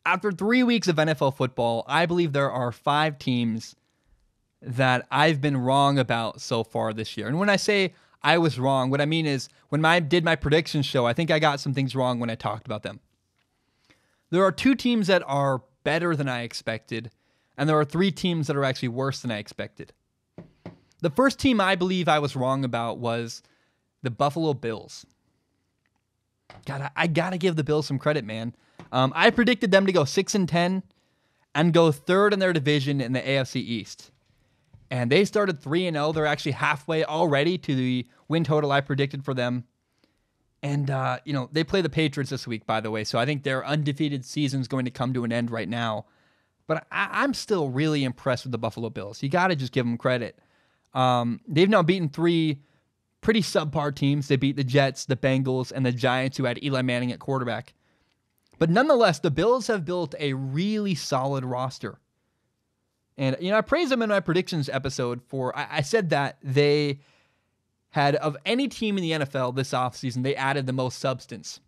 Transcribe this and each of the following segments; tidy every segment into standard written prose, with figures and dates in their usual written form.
After 3 weeks of NFL football, I believe there are 5 teams that I've been wrong about so far this year. And when I say I was wrong, what I mean is when I did my prediction show, I think I got some things wrong when I talked about them. There are 2 teams that are better than I expected, and there are 3 teams that are actually worse than I expected. The first team I believe I was wrong about was the Buffalo Bills. God, I got to give the Bills some credit, man. I predicted them to go 6-10 and go third in their division in the AFC East. And they started 3-0. They're actually halfway already to the win total I predicted for them. And, they play the Patriots this week, by the way. So I think their undefeated season is going to come to an end right now. But I'm still really impressed with the Buffalo Bills. You got to just give them credit. They've now beaten 3 pretty subpar teams. They beat the Jets, the Bengals, and the Giants, who had Eli Manning at quarterback. But nonetheless, the Bills have built a really solid roster. And, I praised them in my predictions episode for, I said that they had, of any team in the NFL this offseason, they added the most substance.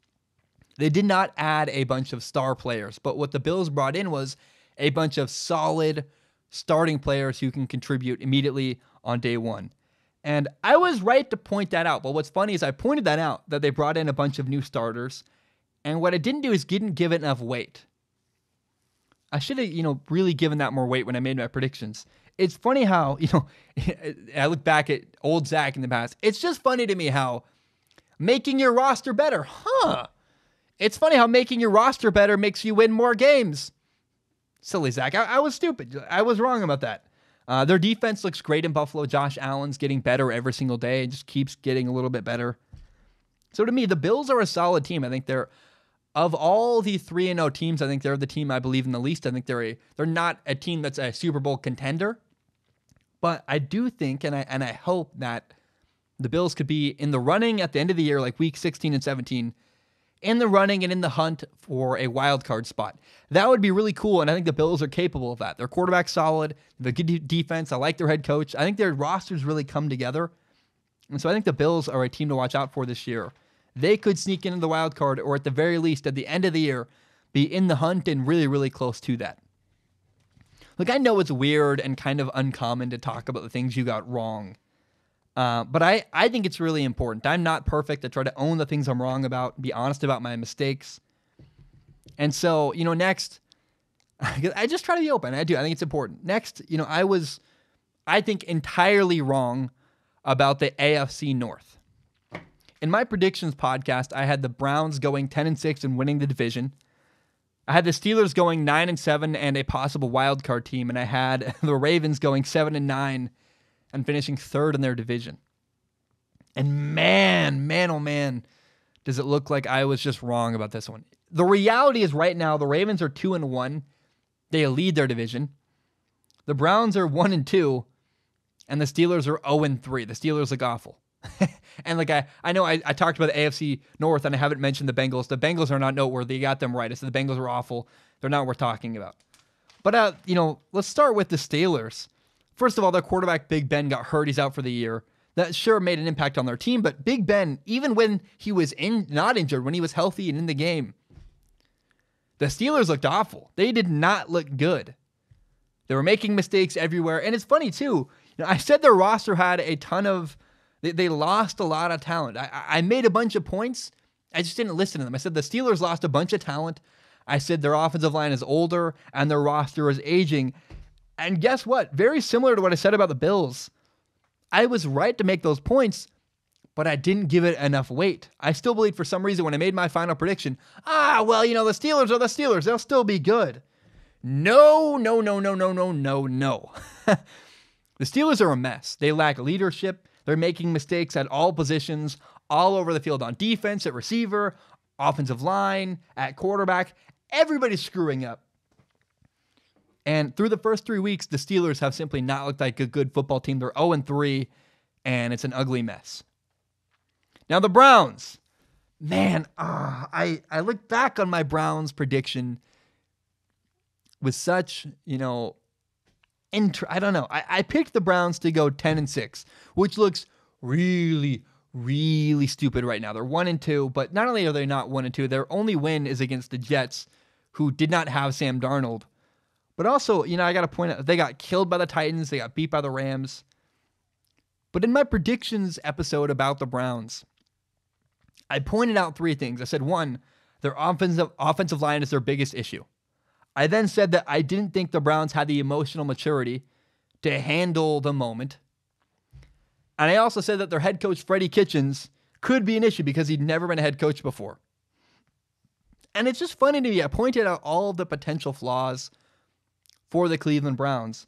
They did not add a bunch of star players, but what the Bills brought in was a bunch of solid starting players who can contribute immediately on day one. And I was right to point that out. But what's funny is I pointed that out, that they brought in a bunch of new starters. And what I didn't do is didn't give it enough weight. I should have, really given that more weight when I made my predictions. It's funny how, I look back at old Zach in the past. It's just funny to me how making your roster better, It's funny how making your roster better makes you win more games. Silly Zach. I was stupid. I was wrong about that. Their defense looks great in Buffalo. Josh Allen's getting better every single day. It just keeps getting a little bit better. So to me, the Bills are a solid team. I think they're, of all the 3-0 teams, I think they're the team I believe in the least. I think they're not a team that's a Super Bowl contender. But I do think, and I hope that the Bills could be in the running at the end of the year, like week 16 and 17, in the running and in the hunt for a wild card spot. That would be really cool, and I think the Bills are capable of that. Their quarterback's solid, the good defense. I like their head coach. I think their rosters really come together. And so I think the Bills are a team to watch out for this year. They could sneak into the wild card, or at the very least, at the end of the year, be in the hunt and really, really close to that. Look, I know it's weird and kind of uncommon to talk about the things you got wrong. But I think it's really important. I'm not perfect. I try to own the things I'm wrong about, be honest about my mistakes. And so, next, I just try to be open. I do. I think it's important. Next, I think, entirely wrong about the AFC North. In my predictions podcast, I had the Browns going 10-6 and winning the division. I had the Steelers going 9-7 and a possible wild card team, and I had the Ravens going 7-9 and finishing third in their division. And man, oh man, does it look like I was just wrong about this one. The reality is right now, the Ravens are 2-1. They lead their division. The Browns are 1-2, and the Steelers are 0-3. The Steelers look awful. And I know I talked about the AFC North, and I haven't mentioned the Bengals. The Bengals are not noteworthy. You got them right. I said the Bengals are awful. They're not worth talking about. But, let's start with the Steelers. First of all, their quarterback, Big Ben, got hurt. He's out for the year. That sure made an impact on their team, but Big Ben, even when he was not injured, when he was healthy and in the game, the Steelers looked awful. They did not look good. They were making mistakes everywhere. And it's funny, too. I said their roster had a ton of... They lost a lot of talent. I made a bunch of points. I just didn't listen to them. I said the Steelers lost a bunch of talent. I said their offensive line is older and their roster is aging. And guess what? Very similar to what I said about the Bills. I was right to make those points, but I didn't give it enough weight. I still believe for some reason when I made my final prediction, the Steelers are the Steelers. They'll still be good. No. The Steelers are a mess. They lack leadership. They're making mistakes at all positions, all over the field, on defense, at receiver, offensive line, at quarterback. Everybody's screwing up. And through the first 3 weeks, the Steelers have simply not looked like a good football team. They're 0-3, and it's an ugly mess. Now the Browns. Man, I look back on my Browns prediction with such, I don't know. I picked the Browns to go 10-6, which looks really, really stupid right now. They're 1-2, but not only are they not 1-2, their only win is against the Jets, who did not have Sam Darnold. But also, I got to point out, they got killed by the Titans. They got beat by the Rams. But in my predictions episode about the Browns, I pointed out 3 things. I said, 1, their offensive line is their biggest issue. I then said that I didn't think the Browns had the emotional maturity to handle the moment. And I also said that their head coach, Freddie Kitchens, could be an issue because he'd never been a head coach before. And it's just funny to me. I pointed out all of the potential flaws for the Cleveland Browns,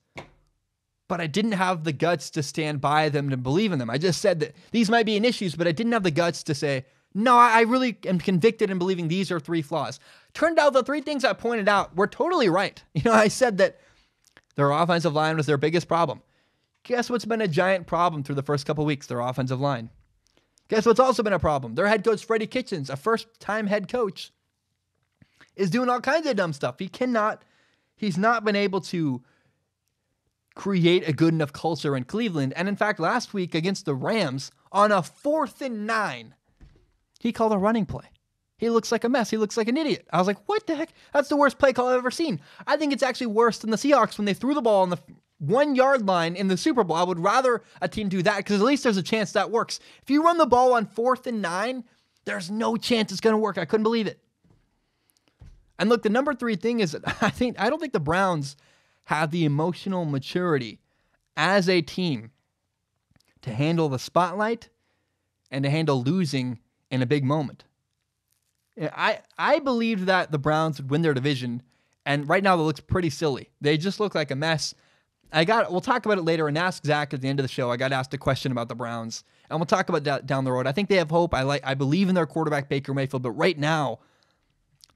but I didn't have the guts to stand by them and believe in them. I just said that these might be an issue, but I didn't have the guts to say, no, I really am convicted in believing these are 3 flaws. Turned out the 3 things I pointed out were totally right. I said that their offensive line was their biggest problem. Guess what's been a giant problem through the first couple weeks? Their offensive line. Guess what's also been a problem? Their head coach, Freddie Kitchens, a first-time head coach, is doing all kinds of dumb stuff. He's not been able to create a good enough culture in Cleveland. And in fact, last week against the Rams, on a 4th and 9, he called a running play. He looks like a mess. He looks like an idiot. I was like, what the heck? That's the worst play call I've ever seen. I think it's actually worse than the Seahawks when they threw the ball on the 1-yard line in the Super Bowl. I would rather a team do that because at least there's a chance that works. If you run the ball on 4th and 9, there's no chance it's going to work. I couldn't believe it. And look, the number 3 thing is that I don't think the Browns have the emotional maturity as a team to handle the spotlight and to handle losing in a big moment. I believed that the Browns would win their division, and right now it looks pretty silly. They just look like a mess. We'll talk about it later and ask Zach at the end of the show. I got asked a question about the Browns, and we'll talk about that down the road. I think they have hope. I believe in their quarterback, Baker Mayfield, but right now,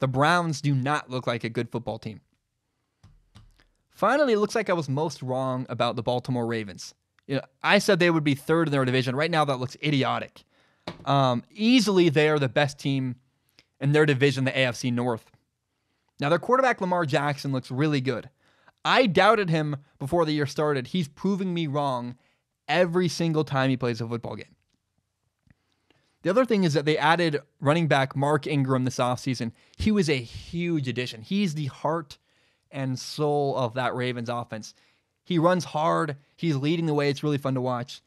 the Browns do not look like a good football team. Finally, it looks like I was most wrong about the Baltimore Ravens. I said they would be 3rd in their division. Right now, that looks idiotic. Easily, they are the best team in their division, the AFC North. Now, their quarterback, Lamar Jackson, looks really good. I doubted him before the year started. He's proving me wrong every single time he plays a football game. The other thing is that they added running back Mark Ingram this offseason. He was a huge addition. He's the heart and soul of that Ravens offense. He runs hard. He's leading the way. It's really fun to watch.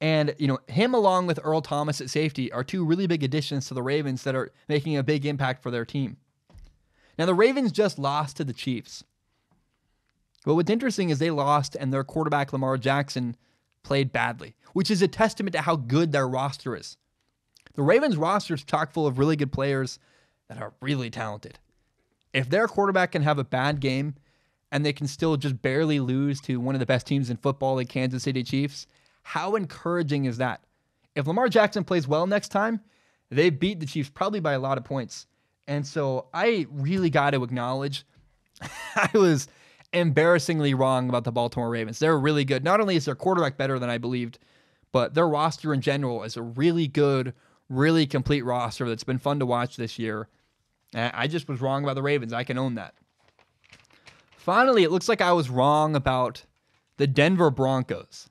And, him along with Earl Thomas at safety are 2 really big additions to the Ravens that are making a big impact for their team. Now, the Ravens just lost to the Chiefs. But what's interesting is they lost and their quarterback, Lamar Jackson, played badly, which is a testament to how good their roster is. The Ravens roster is chock full of really good players that are really talented. If their quarterback can have a bad game and they can still just barely lose to one of the best teams in football, the Kansas City Chiefs, how encouraging is that? If Lamar Jackson plays well next time, they beat the Chiefs probably by a lot of points. And so I really got to acknowledge I was embarrassingly wrong about the Baltimore Ravens. They're really good. Not only is their quarterback better than I believed, but their roster in general is a really good, really complete roster that's been fun to watch this year. I just was wrong about the Ravens. I can own that. Finally, it looks like I was wrong about the Denver Broncos.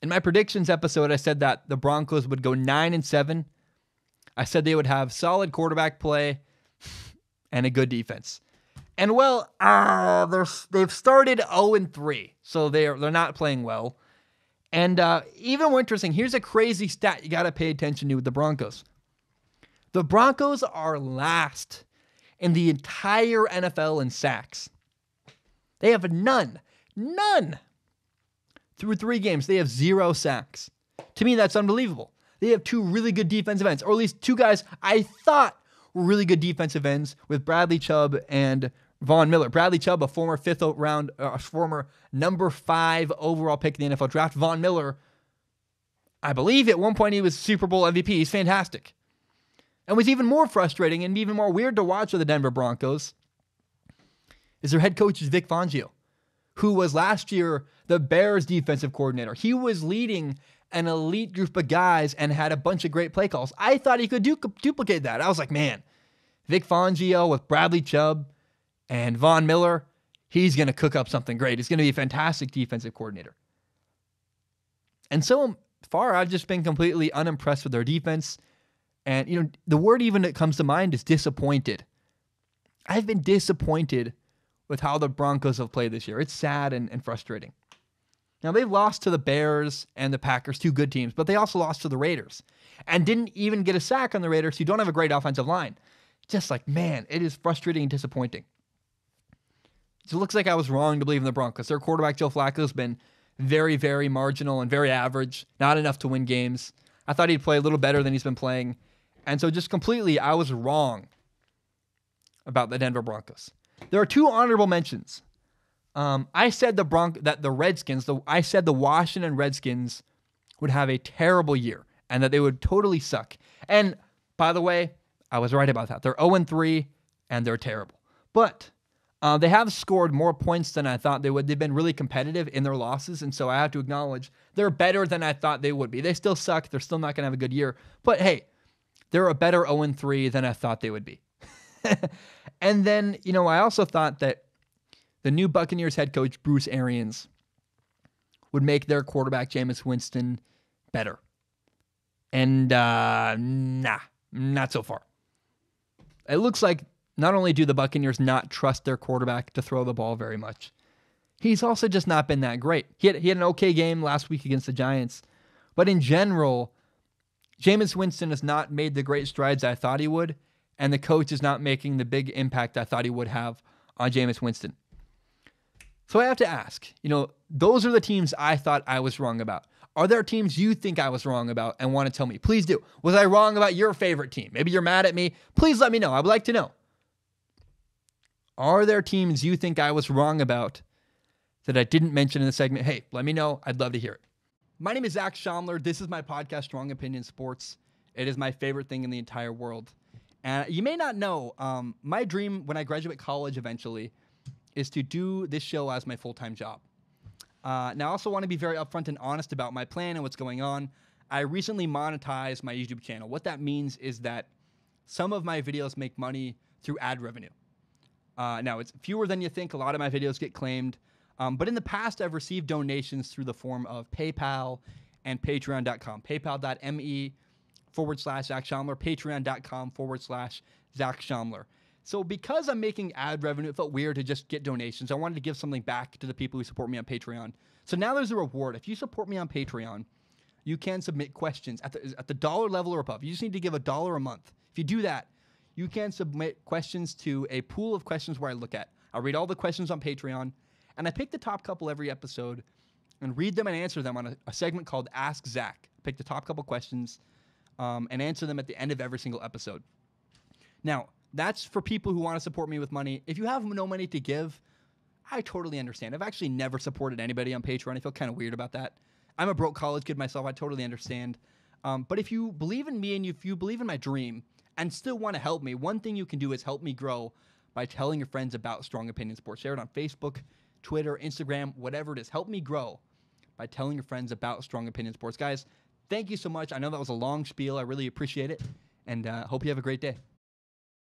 In my predictions episode, I said that the Broncos would go 9-7. I said they would have solid quarterback play and a good defense. And they've started 0-3, so they're not playing well. And even more interesting, here's a crazy stat you got to pay attention to with the Broncos. The Broncos are last in the entire NFL in sacks. They have none. Through 3 games, they have 0 sacks. To me, that's unbelievable. They have 2 really good defensive ends, or at least 2 guys I thought were really good defensive ends with Bradley Chubb and Von Miller. Bradley Chubb, a former former number 5 overall pick in the NFL draft. Von Miller, I believe at one point he was Super Bowl MVP. He's fantastic. And what's even more frustrating and even more weird to watch with the Denver Broncos is their head coach is Vic Fangio, who was last year the Bears defensive coordinator. He was leading an elite group of guys and had a bunch of great play calls. I thought he could duplicate that. I was like, man, Vic Fangio with Bradley Chubb and Von Miller, he's going to cook up something great. He's going to be a fantastic defensive coordinator. And so far, I've just been completely unimpressed with their defense. And, the word even that comes to mind is disappointed. I've been disappointed with how the Broncos have played this year. It's sad and frustrating. Now, they've lost to the Bears and the Packers, two good teams, but they also lost to the Raiders and didn't even get a sack on the Raiders, who don't have a great offensive line. Just like, man, it is frustrating and disappointing. So it looks like I was wrong to believe in the Broncos. Their quarterback, Joe Flacco, has been very, very marginal and very average, not enough to win games. I thought he'd play a little better than he's been playing. And so just completely, I was wrong about the Denver Broncos. There are two honorable mentions. I said the Washington Redskins would have a terrible year and that they would totally suck. And by the way, I was right about that. They're 0-3 and they're terrible. But they have scored more points than I thought they would. They've been really competitive in their losses, and so I have to acknowledge they're better than I thought they would be. They still suck. They're still not going to have a good year. But hey, they're a better 0-3 than I thought they would be. And then, I also thought that the new Buccaneers head coach, Bruce Arians, would make their quarterback, Jameis Winston, better. And not so far. It looks like not only do the Buccaneers not trust their quarterback to throw the ball very much, he's also just not been that great. He had an okay game last week against the Giants, but in general, Jameis Winston has not made the great strides I thought he would, and the coach is not making the big impact I thought he would have on Jameis Winston. So I have to ask, those are the teams I thought I was wrong about. Are there teams you think I was wrong about and want to tell me? Please do. Was I wrong about your favorite team? Maybe you're mad at me. Please let me know. I would like to know. Are there teams you think I was wrong about that I didn't mention in the segment? Hey, let me know. I'd love to hear it. My name is Zach Schaumler. This is my podcast, Strong Opinion Sports. It is my favorite thing in the entire world. And you may not know, my dream when I graduate college eventually is to do this show as my full-time job. Now, I also want to be very upfront and honest about my plan and what's going on. I recently monetized my YouTube channel. What that means is that some of my videos make money through ad revenue. Now, it's fewer than you think. A lot of my videos get claimed. But in the past, I've received donations through the form of PayPal and Patreon.com. PayPal.me/Zach Schaumler, Patreon.com/Zach Schaumler. So because I'm making ad revenue, it felt weird to just get donations. I wanted to give something back to the people who support me on Patreon. So now there's a reward. If you support me on Patreon, you can submit questions at the dollar level or above. You just need to give $1 a month. If you do that, you can submit questions to a pool of questions where I look at. I read all the questions on Patreon, and I pick the top couple every episode and read them and answer them on a segment called Ask Zach. Pick the top couple questions and answer them at the end of every single episode. Now, that's for people who want to support me with money. If you have no money to give, I totally understand. I've actually never supported anybody on Patreon. I feel kind of weird about that. I'm a broke college kid myself. I totally understand. But if you believe in me and if you believe in my dream and still want to help me, one thing you can do is help me grow by telling your friends about Strong Opinion Sports. Share it on Facebook, Twitter, Instagram, whatever it is. Help me grow by telling your friends about Strong Opinion Sports. Guys, thank you so much. I know that was a long spiel. I really appreciate it. And hope you have a great day.